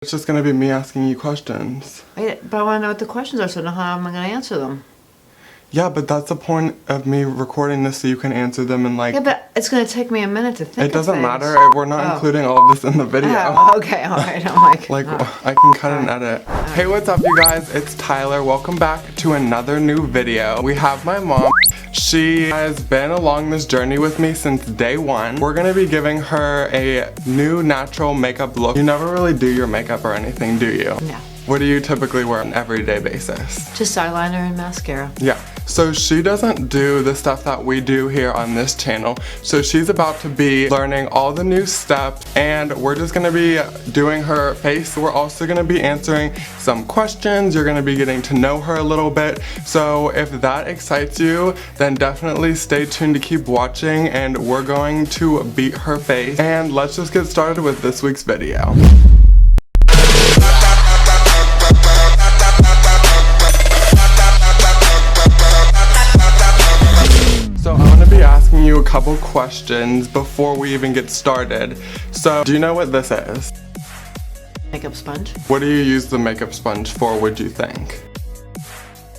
It's just gonna be me asking you questions. But I want to know what the questions are, so how am I going to answer them? Yeah, but that's the point of me recording this so you can answer them and like... Yeah, but it's going to take me a minute to think It doesn't of things. matter. We're not including all of this in the video. Oh, okay, alright. I'm like... I can cut and edit. Hey, what's up, you guys? It's Tyler. Welcome back to another new video. We have my mom. She has been along this journey with me since day one. We're gonna be giving her a new natural makeup look. You never really do your makeup or anything, do you? No. What do you typically wear on an everyday basis? Just eyeliner and mascara. Yeah, so she doesn't do the stuff that we do here on this channel. So she's about to be learning all the new steps and we're just gonna be doing her face. We're also gonna be answering some questions. You're gonna be getting to know her a little bit. So if that excites you, then definitely stay tuned to keep watching and we're going to beat her face. And let's just get started with this week's video. Asking you a couple questions before we even get started. So, do you know what this is? Makeup sponge. What do you use the makeup sponge for, would you think?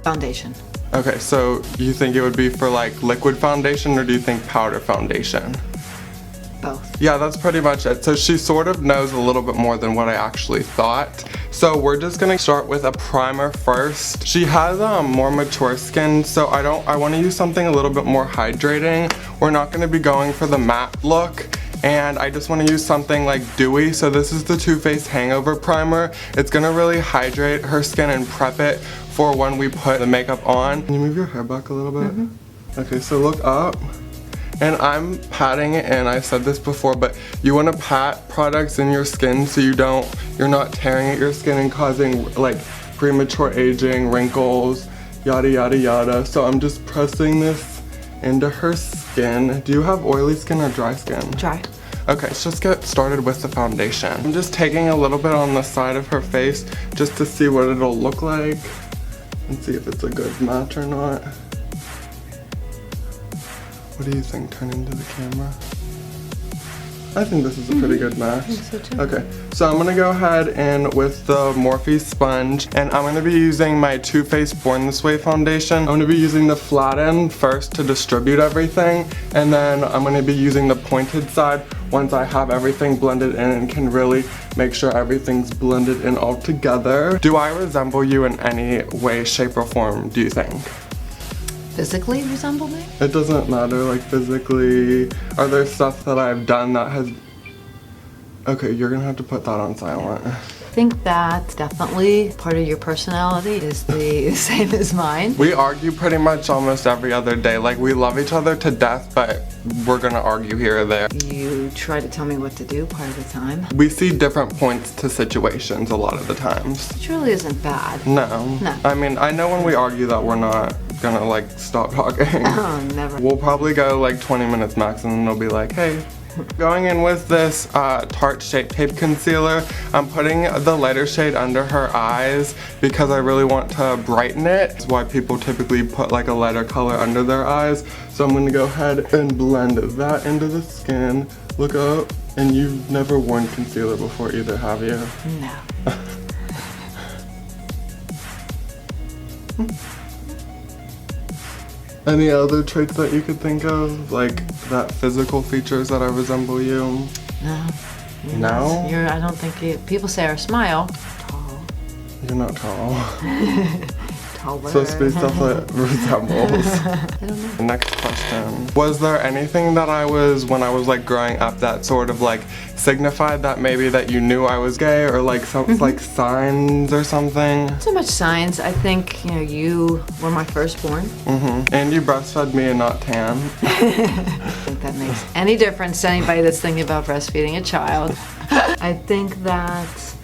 Foundation. Okay, so you think it would be for like liquid foundation or do you think powder foundation? Both. Yeah, that's pretty much it. So she sort of knows a little bit more than what I actually thought. So we're just gonna start with a primer first. She has more mature skin, so I want to use something a little bit more hydrating. We're not gonna be going for the matte look. And I just want to use something like dewy. So this is the Too Faced Hangover Primer. It's gonna really hydrate her skin and prep it for when we put the makeup on. Can you move your hair back a little bit? Mm-hmm. Okay, so look up. And I'm patting it, and I said this before, but you want to pat products in your skin so you're not tearing at your skin and causing like premature aging, wrinkles, yada yada yada. So I'm just pressing this into her skin. Do you have oily skin or dry skin? Dry. Okay, let's just get started with the foundation. I'm just taking a little bit on the side of her face just to see what it'll look like and see if it's a good match or not. What do you think? Turn into the camera. I think this is a pretty good match. I think so too. Okay, so I'm gonna go ahead and with the Morphe sponge, and I'm gonna be using my Too Faced Born This Way foundation. I'm gonna be using the flat end first to distribute everything, and then I'm gonna be using the pointed side once I have everything blended in and can really make sure everything's blended in all together. Do I resemble you in any way, shape, or form, do you think? Physically resemble me? It doesn't matter, like physically. Are there stuff that I've done that has... Okay, you're gonna have to put that on silent. I think that definitely part of your personality is the same as mine. We argue pretty much almost every other day. Like, we love each other to death, but we're gonna argue here or there. You try to tell me what to do part of the time. We see different points to situations a lot of the times. Which really isn't bad. No. No. I mean, I know when we argue that we're not gonna like stop talking. Oh, never. We'll probably go like 20 minutes max and then they'll be like, hey. Going in with this Tarte Shape Tape Concealer, I'm putting the lighter shade under her eyes because I really want to brighten it. That's why people typically put like a lighter color under their eyes. So I'm gonna go ahead and blend that into the skin. Look up, and you've never worn concealer before either, have you? No. Any other traits that you could think of? Like that physical features that I resemble you? No. No? I don't think you... People say our smile. Tall. You're not tall. Taller. So speak stuff that resembles. I don't know. Next question. Was there anything that when I was like growing up that sort of like signified that maybe that you knew I was gay or like some like signs or something? Not so much signs. I think, you were my firstborn. And you breastfed me and not tan. I think that makes any difference to anybody that's thinking about breastfeeding a child. I think that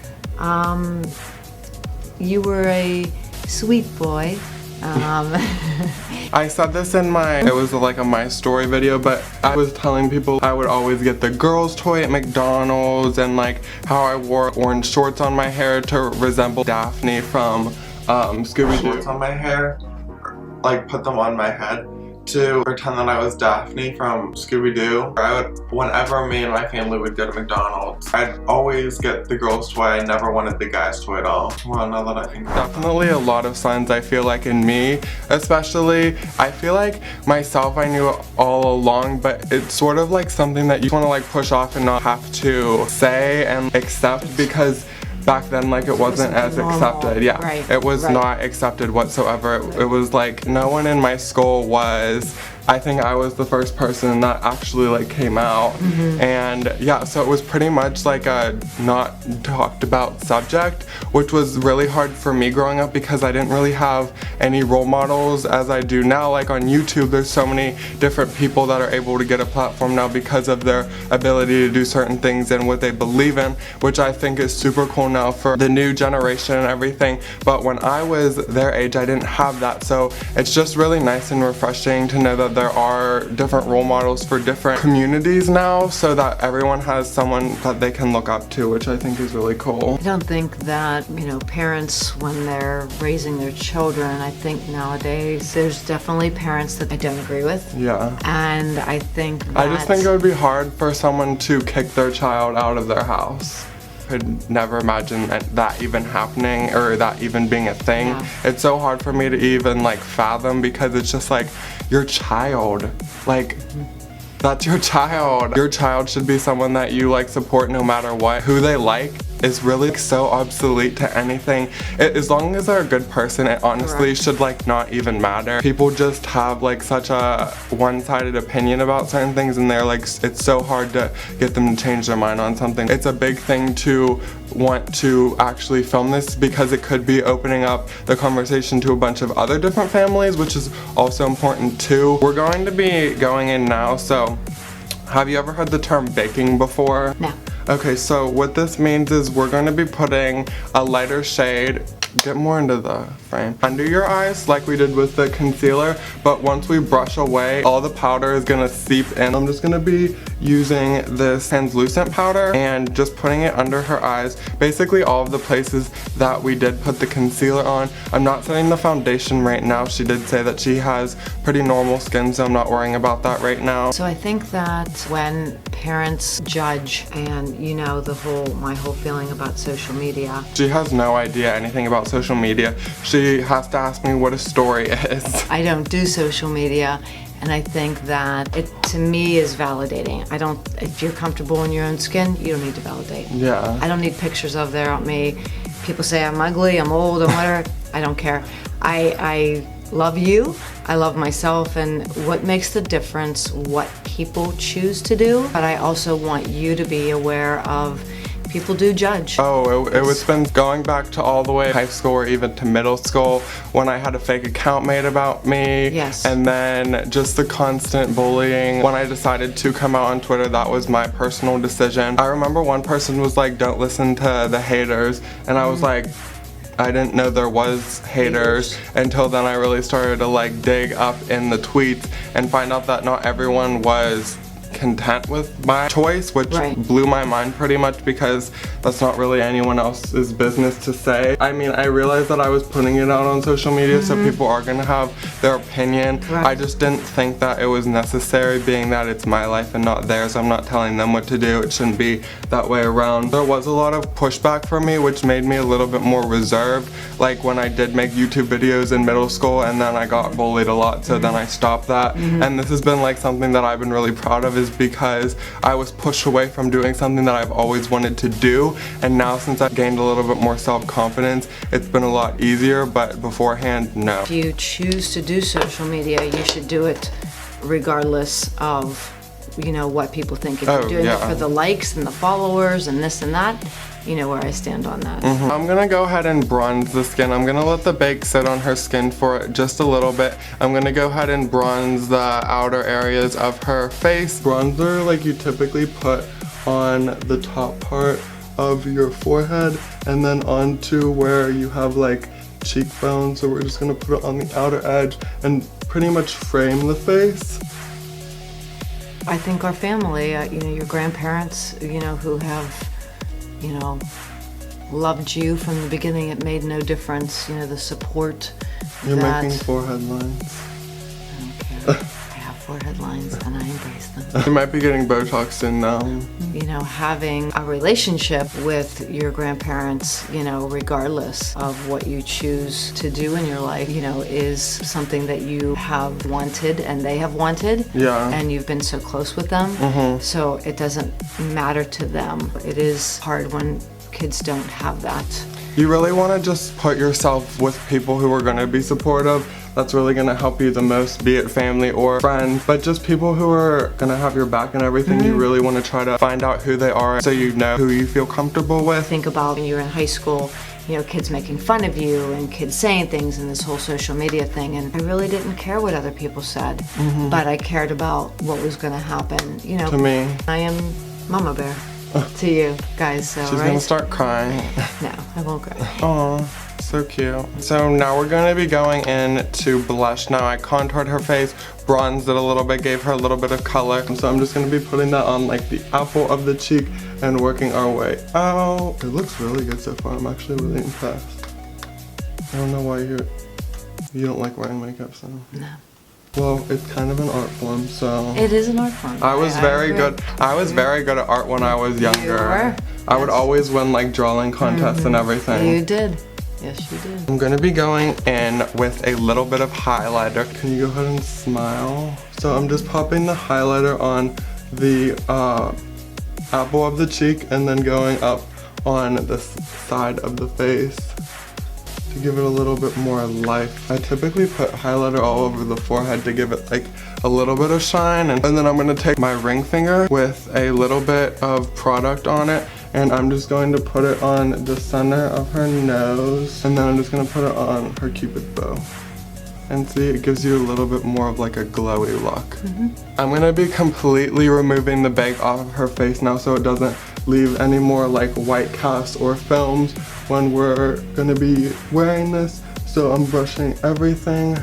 you were a sweet boy. I said this in it was like a My Story video, but I was telling people I would always get the girls' toy at McDonald's and like how I wore orange shorts on my hair to resemble Daphne from Scooby-Doo. Shorts on my hair, like put them on my head to pretend that I was Daphne from Scooby-Doo. Whenever me and my family would go to McDonald's, I'd always get the girls' toy. I never wanted the guys' toy at all. Well, now that I think definitely a lot of signs I feel like in me, especially, I feel like myself I knew all along, but it's sort of like something that you want to like push off and not have to say and accept, because back then, like, it wasn't as accepted. Yeah, right, it was not accepted whatsoever. It was like no one in my school was. I think I was the first person that actually like came out, and yeah, so it was pretty much like a not talked about subject, which was really hard for me growing up because I didn't really have any role models as I do now. Like on YouTube, there's so many different people that are able to get a platform now because of their ability to do certain things and what they believe in, which I think is super cool now for the new generation and everything. But when I was their age, I didn't have that, so it's just really nice and refreshing to know that there are different role models for different communities now, so that everyone has someone that they can look up to, which I think is really cool. I don't think that, you know, parents, when they're raising their children, I think nowadays there's definitely parents that I don't agree with. Yeah. And I think that... I just think it would be hard for someone to kick their child out of their house. Could never imagine that even happening or that even being a thing. Yeah. It's so hard for me to even like fathom, because it's just like your child, like that's your child. Your child should be someone that you like support no matter what. Who they like is really so obsolete to anything. As long as they're a good person, it honestly should like not even matter. People just have like such a one-sided opinion about certain things, and they're like, it's so hard to get them to change their mind on something. It's a big thing to want to actually film this, because it could be opening up the conversation to a bunch of other different families, which is also important too. We're going to be going in now, so have you ever heard the term baking before? No. Okay, so what this means is we're going to be putting a lighter shade, get more into the frame, under your eyes like we did with the concealer, but once we brush away, all the powder is going to seep in. I'm just going to be using this translucent powder and just putting it under her eyes, basically all of the places that we did put the concealer on. I'm not setting the foundation right now. She did say that she has pretty normal skin, so I'm not worrying about that right now. So I think that when parents judge, and you know my whole feeling about social media. She has no idea anything about social media. She has to ask me what a story is. I don't do social media, and I think that it to me is validating. If you're comfortable in your own skin, you don't need to validate. Yeah. I don't need pictures of me. People say I'm ugly, I'm old, I'm whatever. I don't care. I love you, I love myself, and what makes the difference, what people choose to do. But I also want you to be aware of people do judge. Oh, it's been going back to all the way high school or even to middle school when I had a fake account made about me. Yes. And then just the constant bullying. When I decided to come out on Twitter, that was my personal decision. I remember one person was like, don't listen to the haters. And I was like, I didn't know there was haters until then I really started to like dig up in the tweets and find out that not everyone was content with my choice, which blew my mind pretty much, because that's not really anyone else's business to say. I mean, I realized that I was putting it out on social media, so people are gonna have their opinion. I just didn't think that it was necessary, being that it's my life and not theirs. I'm not telling them what to do. It shouldn't be that way around. There was a lot of pushback from me, which made me a little bit more reserved. Like when I did make YouTube videos in middle school, and then I got bullied a lot, so then I stopped that. And this has been like something that I've been really proud of, is because I was pushed away from doing something that I've always wanted to do, and now since I've gained a little bit more self-confidence, it's been a lot easier, but beforehand, no. If you choose to do social media, you should do it regardless of, you know, what people think. If you're doing it for the likes and the followers and this and that, you know where I stand on that. I'm gonna go ahead and bronze the skin. I'm gonna let the bake sit on her skin for just a little bit. I'm gonna go ahead and bronze the outer areas of her face. Bronzer, like you typically put on the top part of your forehead and then onto where you have like cheekbones. So we're just gonna put it on the outer edge and pretty much frame the face. I think our family, you know, your grandparents, you know, who have, you know, loved you from the beginning, it made no difference, you know, the support. You're making forehead lines. I don't care. forehead lines, and I embrace them. You might be getting Botox soon now. You know, having a relationship with your grandparents, you know, regardless of what you choose to do in your life, you know, is something that you have wanted and they have wanted. Yeah. And you've been so close with them. So it doesn't matter to them. It is hard when kids don't have that. You really want to just put yourself with people who are going to be supportive. That's really going to help you the most, be it family or friends, but just people who are going to have your back and everything. You really want to try to find out who they are so you know who you feel comfortable with. Think about when you were in high school, you know, kids making fun of you and kids saying things and this whole social media thing, and I really didn't care what other people said, but I cared about what was going to happen, you know. To me. I am Mama Bear to you guys, so She's going to start crying. No, I won't cry. Aw. So cute. So now we're going to be going in to blush. Now I contoured her face, bronzed it a little bit, gave her a little bit of color. So I'm just going to be putting that on like the apple of the cheek and working our way out. It looks really good so far. I'm actually really impressed. I don't know why you don't like wearing makeup, so. No. Well, it's kind of an art form, so. It is an art form. I was very good. I was very good at art when I was younger. You were? I would always win like drawing contests and everything. You did. Yes, you did. I'm gonna be going in with a little bit of highlighter. Can you go ahead and smile? So I'm just popping the highlighter on the apple of the cheek and then going up on the side of the face to give it a little bit more life. I typically put highlighter all over the forehead to give it like a little bit of shine, and then I'm gonna take my ring finger with a little bit of product on it, and I'm just going to put it on the center of her nose, and then I'm just gonna put it on her cupid's bow. And see, it gives you a little bit more of like a glowy look. I'm gonna be completely removing the bake off of her face now so it doesn't leave any more like white cast or films when we're gonna be wearing this. So I'm brushing everything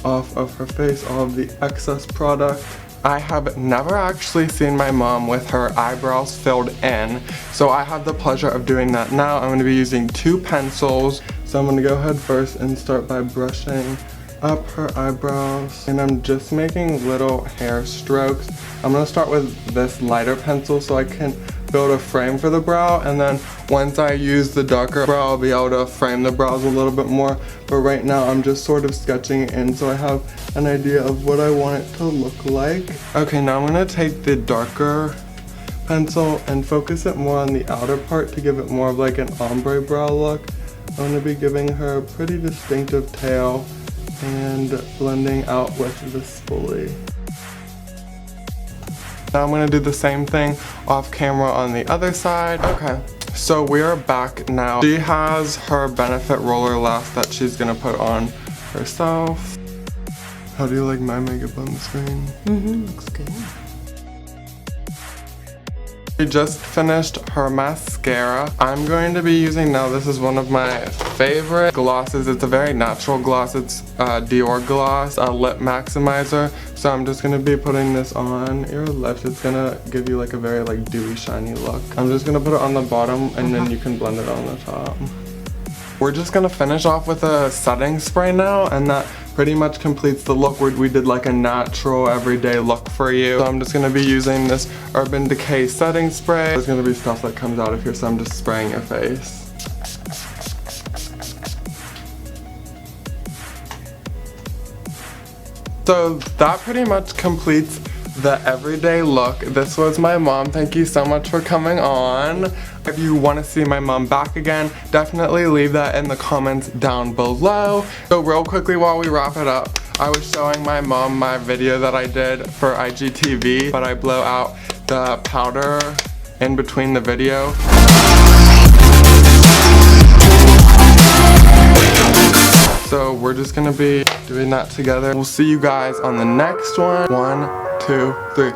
off of her face, all of the excess product. I have never actually seen my mom with her eyebrows filled in, so I have the pleasure of doing that now. I'm going to be using 2 pencils, so I'm going to go ahead first and start by brushing up her eyebrows, and I'm just making little hair strokes. I'm going to start with this lighter pencil so I can build a frame for the brow, and then once I use the darker brow I'll be able to frame the brows a little bit more, but right now I'm just sort of sketching it in so I have an idea of what I want it to look like. Okay, now I'm going to take the darker pencil and focus it more on the outer part to give it more of like an ombre brow look. I'm going to be giving her a pretty distinctive tail and blending out with the spoolie. Now I'm going to do the same thing off camera on the other side. Okay, so we are back now. She has her Benefit roller last that she's going to put on herself. How do you like my makeup on the screen? Looks good. She just finished her mascara. I'm going to be using now, this is one of my favorite glosses. It's a very natural gloss. It's Dior gloss, a lip maximizer. So I'm just gonna be putting this on your lips. It's gonna give you like a very like dewy, shiny look. I'm just gonna put it on the bottom and then you can blend it on the top. We're just gonna finish off with a setting spray now, and that pretty much completes the look where we did like a natural everyday look for you. So I'm just gonna be using this Urban Decay setting spray. There's gonna be stuff that comes out of here, so I'm just spraying your face. So that pretty much completes the everyday look. This was my mom. Thank you so much for coming on. If you want to see my mom back again, definitely leave that in the comments down below. So real quickly while we wrap it up, I was showing my mom my video that I did for IGTV, but I blow out the powder in between the video. So we're just gonna be doing that together. We'll see you guys on the next one. 1, 2, 3.